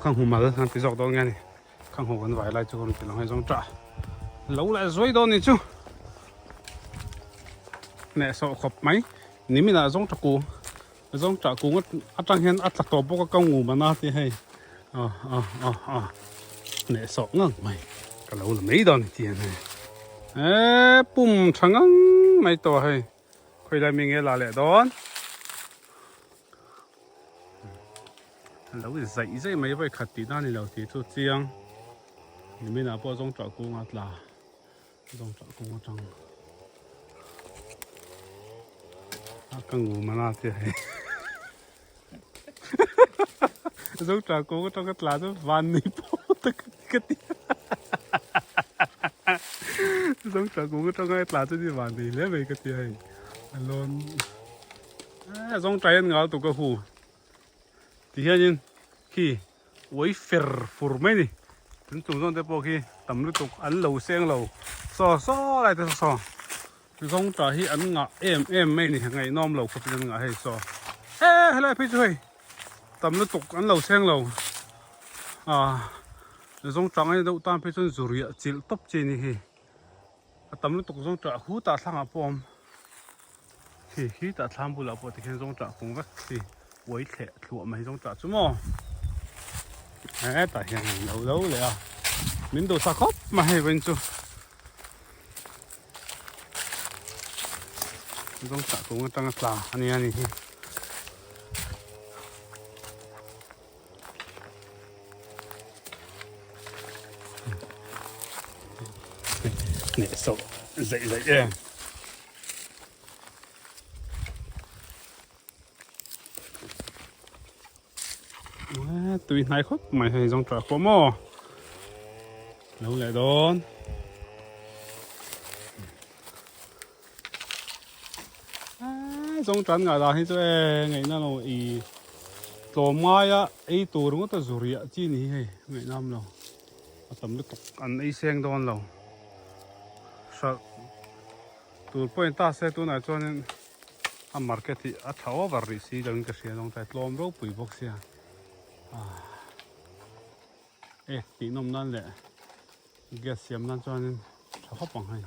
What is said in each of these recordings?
khang hùm mà thằng tí dọc đó nghe này khang hồ còn vài lại cho con chỉ lòng hay giống trả lâu lại dối đó này chứ nè sợ khập máy nếu mình là giống trả cũ ắt trăng hen ắt lạc tổ bốc cái ngủ mà na thì hay nè sợ ngưng mày cái lâu là mấy đó này tiền này ê bùm chẳng ngưng mày to hay khơi lại mình nghe là lẹ đó lâu thì dậy mấy vậy khát tí na này lâu thì chút chiang nếu mình là bao giống trả cũ ngắt là giống trả cũ ngắt trăng cái ngủ mà na thì hay giống trả cũ trong cái lá đó van nỉ po tất cái giống trả cũ trong cái lá đó thì van nỉ lấy về cái gì hay luôn giống trái ăn ngáo tụ cái hù thì hiện nhiên khi với phở mấy đi tính chúng trong cái bộ khi tầm lúc tục ăn lẩu xeng lẩu so lại thì so giống trả hi ăn ngã em mấy này ngày nom lẩu không phải ngã hay so hay là phải chơi tầm lúc tục ăn lẩu xeng lẩu giống trả ngay đâu tam phải chân rủi chịu tóc trên này tầm lúc tục giống trả hú ta sang à bom khi ta tham bù là bộ thì khi giống trả cũng vắt thì với thẻ lụa mày giống trả chứ mò tại hiện lâu lâuเลยà mình đồ sa khóc mà hay bên chú giống trả cũng tăng là anh này nè sâu dậy em tụi này khóc mày hay giống trả có mò lâu lại đón giống trắng ngà là hay cho ngày nào nó ý tổ mai á ấy tổ đúng không ta rủi chi nhỉ hay ngày năm rồi tầm lúc ăn ấy sen đón rồi sợ tổ point ta sẽ tổ này cho nên market thì tháo vào rì xì đừng cái gì giống tại lom đâu bụi bốc xia tí nôm nan lẹ ghét xiêm nan cho nên cháu hấp bằng hay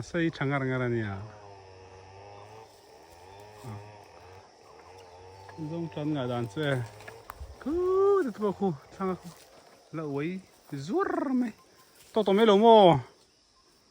xây chẳng ngarang à giống chân ngài đàn xe cứ được bao khu chẳng là ấy rùa mày to mấy lỗ mò